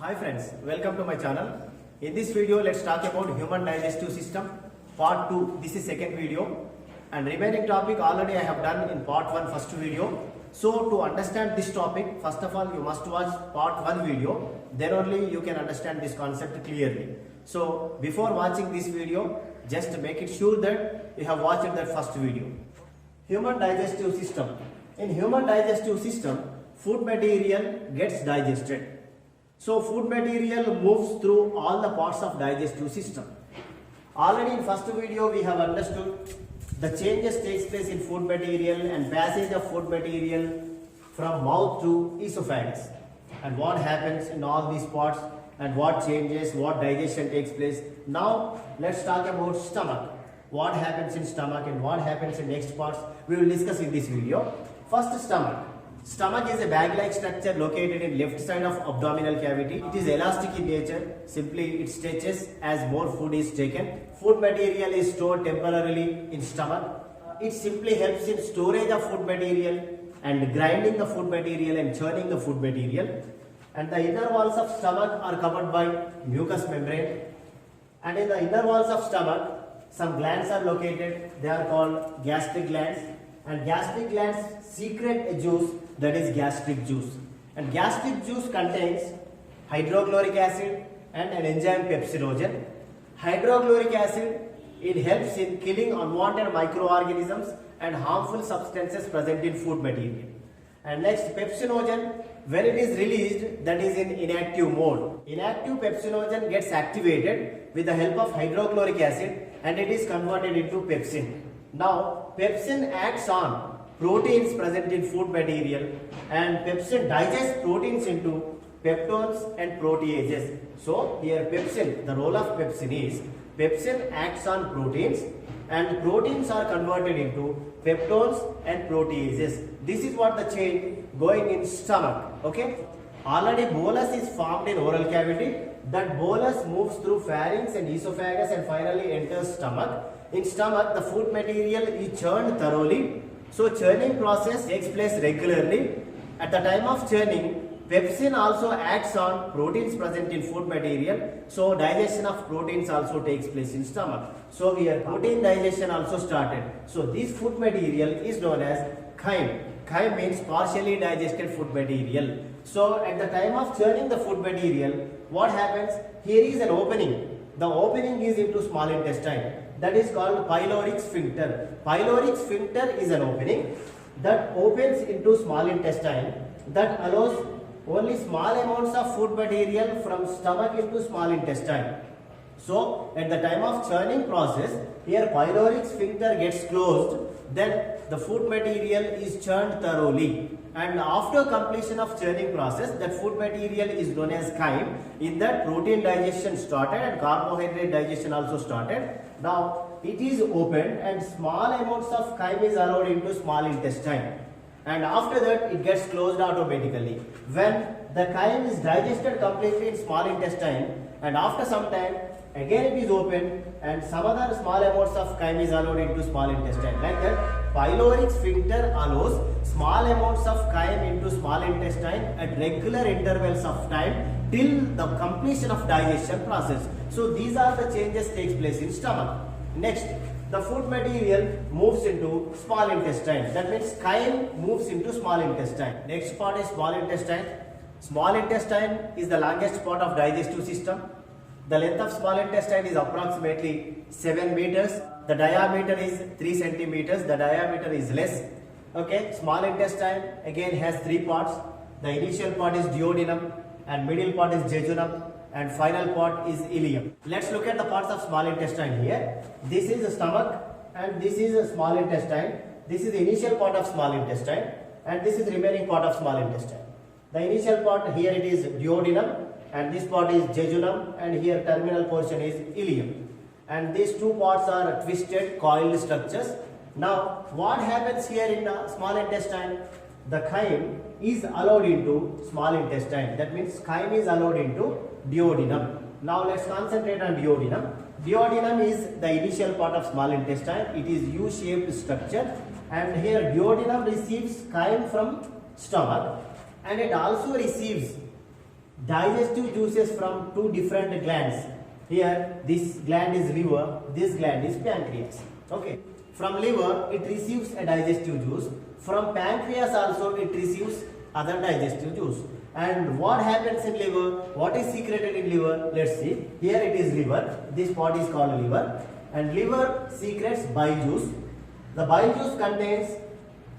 Hi friends, welcome to my channel. In this video, let's talk about human digestive system part 2. This is second video and remaining topic already I have done in part 1 first video. So to understand this topic, first of all you must watch part 1 video, then only you can understand this concept clearly. So before watching this video, just make it sure that you have watched that first video. Human digestive system. In human digestive system, food material gets digested. So food material moves through all the parts of digestive system. Already in first video we have understood the changes takes place in food material and passage of food material from mouth to esophagus and what happens in all these parts and what changes, what digestion takes place. Now let's talk about stomach. What happens in stomach and what happens in next parts we will discuss in this video. First, stomach. Stomach is a bag-like structure located in left side of abdominal cavity. It is elastic in nature. Simply it stretches as more food is taken. Food material is stored temporarily in stomach. It simply helps in storage of food material and grinding the food material and churning the food material. And the inner walls of stomach are covered by mucous membrane. And in the inner walls of stomach, some glands are located. They are called gastric glands. And gastric glands secrete a juice that is gastric juice. And gastric juice contains hydrochloric acid and an enzyme pepsinogen. Hydrochloric acid, it helps in killing unwanted microorganisms and harmful substances present in food material. And next, pepsinogen, when it is released, that is in inactive mode. Inactive pepsinogen gets activated with the help of hydrochloric acid and it is converted into pepsin. Now, pepsin acts on proteins present in food material and pepsin digests proteins into peptones and proteases. So, here pepsin, the role of pepsin is, pepsin acts on proteins and proteins are converted into peptones and proteases. This is what the change going in stomach. Okay. Already bolus is formed in oral cavity. That bolus moves through pharynx and esophagus and finally enters stomach. In stomach, the food material is churned thoroughly. So churning process takes place regularly. At the time of churning, pepsin also acts on proteins present in food material. So digestion of proteins also takes place in stomach. So here protein digestion also started. So this food material is known as chyme. Chyme means partially digested food material. So at the time of churning the food material, what happens? Here is an opening. The opening is into small intestine. That is called pyloric sphincter. Pyloric sphincter is an opening that opens into small intestine that allows only small amounts of food material from stomach into small intestine. So at the time of churning process, here pyloric sphincter gets closed, then the food material is churned thoroughly. And after completion of churning process, that food material is known as chyme. In that, protein digestion started and carbohydrate digestion also started. Now it is opened and small amounts of chyme is allowed into small intestine. And after that it gets closed automatically. When the chyme is digested completely in small intestine and after some time again it is opened and some other small amounts of chyme is allowed into small intestine. Like that, pyloric sphincter allows small amounts of chyme into small intestine at regular intervals of time till the completion of digestion process. So these are the changes takes place in stomach. Next, the food material moves into small intestine. That means chyme moves into small intestine. Next part is small intestine. Small intestine is the longest part of digestive system. The length of small intestine is approximately 7 meters. The diameter is 3 centimeters. The diameter is less. Okay, small intestine again has 3 parts. The initial part is duodenum and middle part is jejunum and final part is ileum. Let's look at the parts of small intestine here. This is the stomach and this is a small intestine. This is the initial part of small intestine and this is the remaining part of small intestine. The initial part here it is duodenum and this part is jejunum and here terminal portion is ileum. And these two parts are twisted coiled structures. Now what happens here in the small intestine? The chyme is allowed into small intestine. That means chyme is allowed into duodenum. Now let's concentrate on duodenum. Duodenum is the initial part of small intestine. It is U-shaped structure and here duodenum receives chyme from stomach and it also receives digestive juices from two different glands. Here, this gland is liver, this gland is pancreas. Okay. From liver, it receives a digestive juice. From pancreas also, it receives other digestive juice. And what happens in liver? What is secreted in liver? Let's see. Here it is liver. This part is called liver. And liver secretes bile juice. The bile juice contains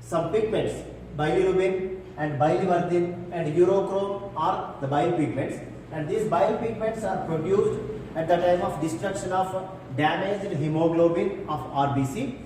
some pigments, bilirubin and biliverdin and urochrome are the bile pigments. And these bile pigments are produced at the time of destruction of damaged hemoglobin of RBC.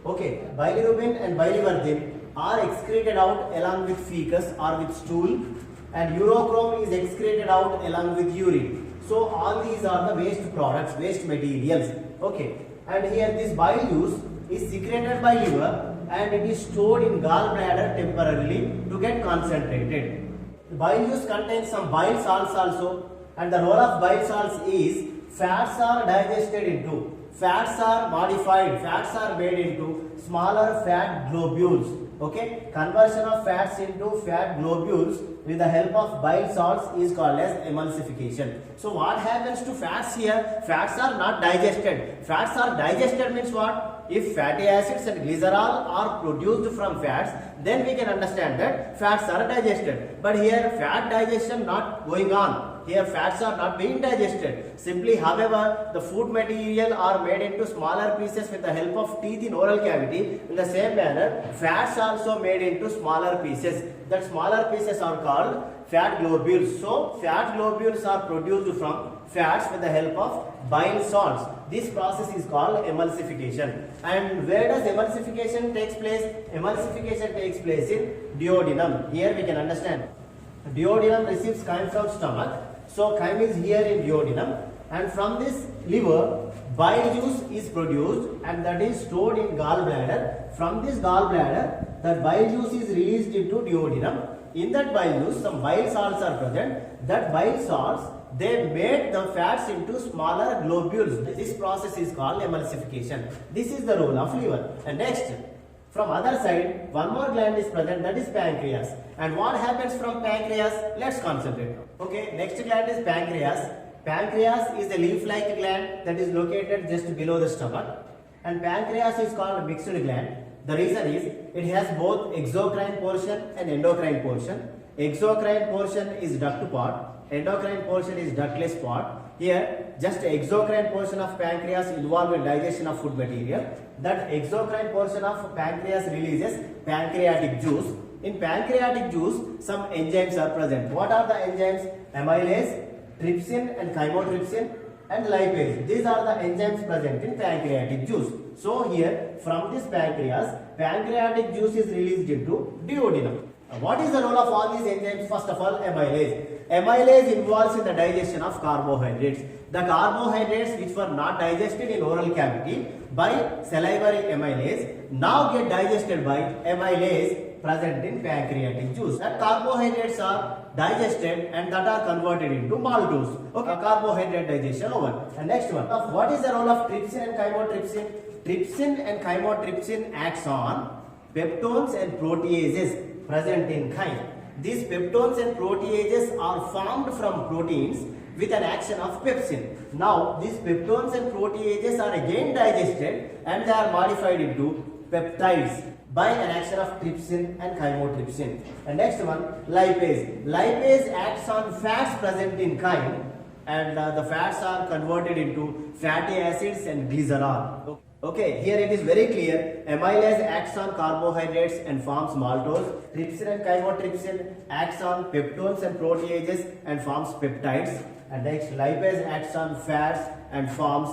Okay, bilirubin and biliverdin are excreted out along with fecus or with stool, and urochrome is excreted out along with urine. So all these are the waste products, waste materials. Okay, and here this bile juice is secreted by liver and it is stored in gallbladder temporarily to get concentrated. The bile juice contains some bile salts also, and the role of bile salts is fats are digested into, fats are modified, fats are made into smaller fat globules. Okay, conversion of fats into fat globules with the help of bile salts is called as emulsification. So what happens to fats here? Fats are not digested. Fats are digested means what? If fatty acids and glycerol are produced from fats, then we can understand that fats are digested. But here fat digestion not going on. Here fats are not being digested. Simply, however, the food material are made into smaller pieces with the help of teeth in oral cavity. In the same manner, fats also made into smaller pieces. That smaller pieces are called fat globules. So, fat globules are produced from fats with the help of bile salts. This process is called emulsification. And where does emulsification takes place? Emulsification takes place in duodenum. Here we can understand. Duodenum receives chyme from stomach. So chyme is here in duodenum, and from this liver bile juice is produced and that is stored in gallbladder. From this gallbladder, the bile juice is released into duodenum. In that bile juice, some bile salts are present. That bile salts, they made the fats into smaller globules. This process is called emulsification. This is the role of liver. And next, from other side, one more gland is present, that is pancreas. And what happens from pancreas? Let's concentrate. Okay, next gland is pancreas. Pancreas is a leaf-like gland that is located just below the stomach. And pancreas is called mixed gland. The reason is it has both exocrine portion and endocrine portion. Exocrine portion is duct part. Endocrine portion is ductless part. Here, just exocrine portion of pancreas involved in digestion of food material. That exocrine portion of pancreas releases pancreatic juice. In pancreatic juice, some enzymes are present. What are the enzymes? Amylase, trypsin and chymotrypsin and lipase. These are the enzymes present in pancreatic juice. So here, from this pancreas, pancreatic juice is released into duodenum. What is the role of all these enzymes? First of all, amylase. Amylase involves in the digestion of carbohydrates. The carbohydrates which were not digested in oral cavity by salivary amylase now get digested by amylase present in pancreatic juice. That carbohydrates are digested and that are converted into maltose. Okay, carbohydrate digestion over. And next one, what is the role of trypsin and chymotrypsin? Trypsin and chymotrypsin acts on peptones and proteases present in chyme. These peptones and proteases are formed from proteins with an action of pepsin. Now, these peptones and proteases are again digested and they are modified into peptides by an action of trypsin and chymotrypsin. And next one, lipase. Lipase acts on fats present in chyme and the fats are converted into fatty acids and glycerol. Okay, here it is very clear. Amylase acts on carbohydrates and forms maltose. Trypsin and chymotrypsin acts on peptones and proteases and forms peptides. And next, lipase acts on fats and forms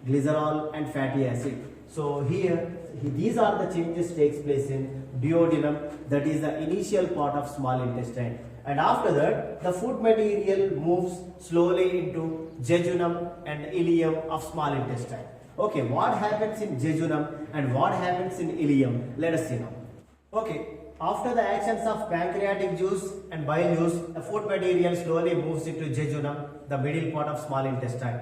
glycerol and fatty acid. So here, these are the changes takes place in duodenum, that is the initial part of small intestine. And after that, the food material moves slowly into jejunum and ileum of small intestine. Okay, what happens in jejunum and what happens in ileum? Let us see now. Okay, after the actions of pancreatic juice and bile juice, the food material slowly moves into jejunum, the middle part of small intestine.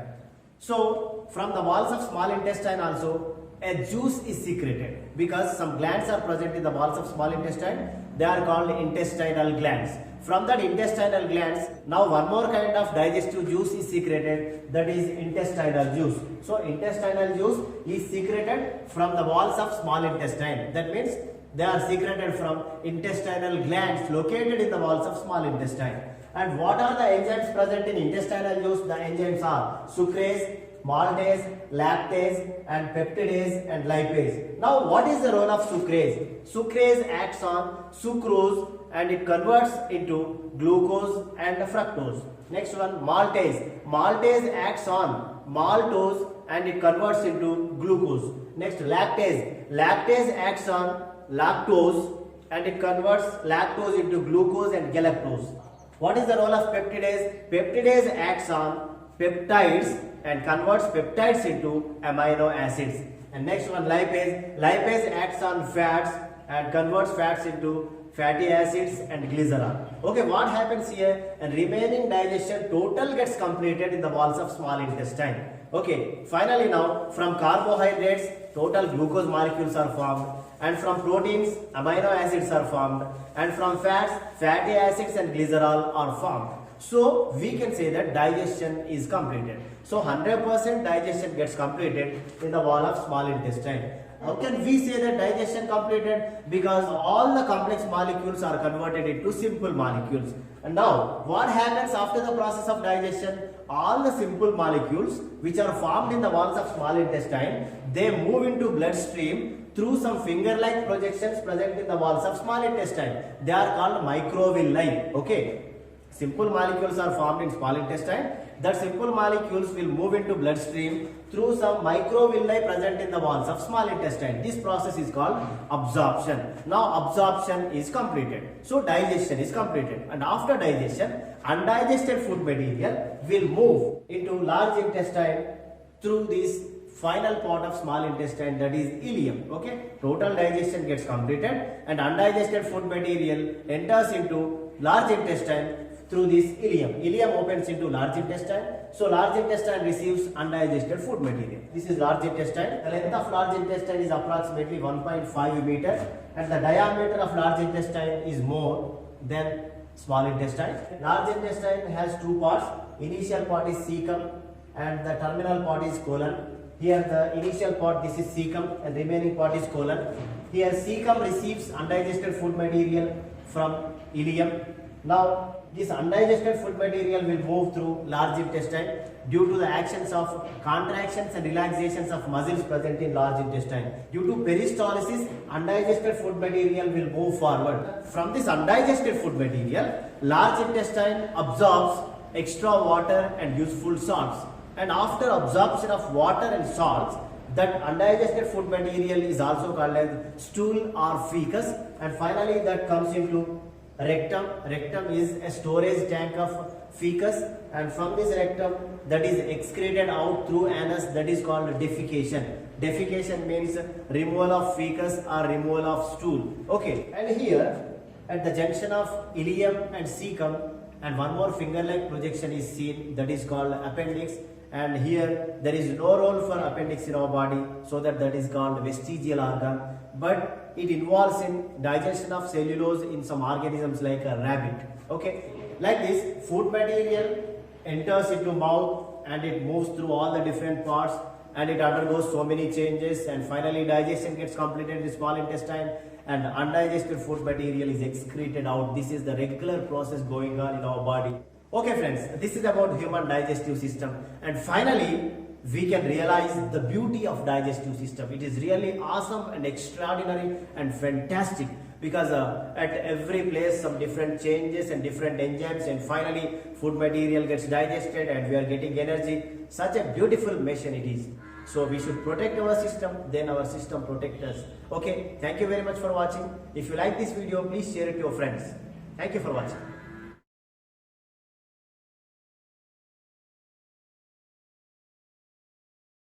So, from the walls of small intestine also, a juice is secreted because some glands are present in the walls of small intestine. They are called intestinal glands. From that intestinal glands, now one more kind of digestive juice is secreted, that is intestinal juice. So intestinal juice is secreted from the walls of small intestine. That means they are secreted from intestinal glands located in the walls of small intestine. And what are the enzymes present in intestinal juice? The enzymes are sucrase, maltase, lactase, and peptidase and lipase. Now what is the role of sucrase? Sucrase acts on sucrose and it converts into glucose and fructose. Next one, maltase. Maltase acts on maltose and it converts into glucose. Next, lactase. Lactase acts on lactose and it converts lactose into glucose and galactose. What is the role of peptidase? Peptidase acts on peptides and converts peptides into amino acids. And next one, lipase. Lipase acts on fats and converts fats into fatty acids and glycerol. Okay, what happens here? And remaining digestion total gets completed in the walls of small intestine. Okay, finally now from carbohydrates total glucose molecules are formed, and from proteins amino acids are formed, and from fats fatty acids and glycerol are formed. So we can say that digestion is completed. So 100% digestion gets completed in the wall of small intestine. How can we say that digestion completed? Because all the complex molecules are converted into simple molecules. And now what happens after the process of digestion? All the simple molecules which are formed in the walls of small intestine, they move into bloodstream through some finger-like projections present in the walls of small intestine. They are called microvilli. Okay. Simple molecules are formed in small intestine. That simple molecules will move into bloodstream through some microvilli present in the walls of small intestine. This process is called absorption. Now absorption is completed. So digestion is completed. And after digestion, undigested food material will move into large intestine through this final part of small intestine, that is ileum. Okay, total digestion gets completed and undigested food material enters into large intestine through this ileum. Ileum opens into large intestine. So large intestine receives undigested food material. This is large intestine. The length of large intestine is approximately 1.5 meters and the diameter of large intestine is more than small intestine. Large intestine has two parts. Initial part is cecum and the terminal part is colon. Here the initial part, this is cecum, and remaining part is colon. Here cecum receives undigested food material from ileum. Now this undigested food material will move through large intestine due to the actions of contractions and relaxations of muscles present in large intestine. Due to peristalsis, undigested food material will move forward. From this undigested food material, large intestine absorbs extra water and useful salts. And after absorption of water and salts, that undigested food material is also called as stool or fecus. And finally that comes into rectum. Rectum is a storage tank of fecus, and from this rectum that is excreted out through anus, that is called defecation. Defecation means removal of fecus or removal of stool. Okay, and here at the junction of ileum and cecum, and one more finger-like projection is seen, that is called appendix. And here there is no role for appendix in our body, so that is called vestigial organ, but it involves in digestion of cellulose in some organisms like a rabbit. Okay, like this food material enters into mouth and it moves through all the different parts and it undergoes so many changes, and finally digestion gets completed in the small intestine and undigested food material is excreted out. This is the regular process going on in our body. Okay friends, this is about human digestive system, and finally we can realize the beauty of digestive system. It is really awesome and extraordinary and fantastic, because at every place some different changes and different enzymes, and finally food material gets digested and we are getting energy. Such a beautiful machine it is. So we should protect our system, then our system protect us. Okay, thank you very much for watching. If you like this video, please share it to your friends. Thank you for watching.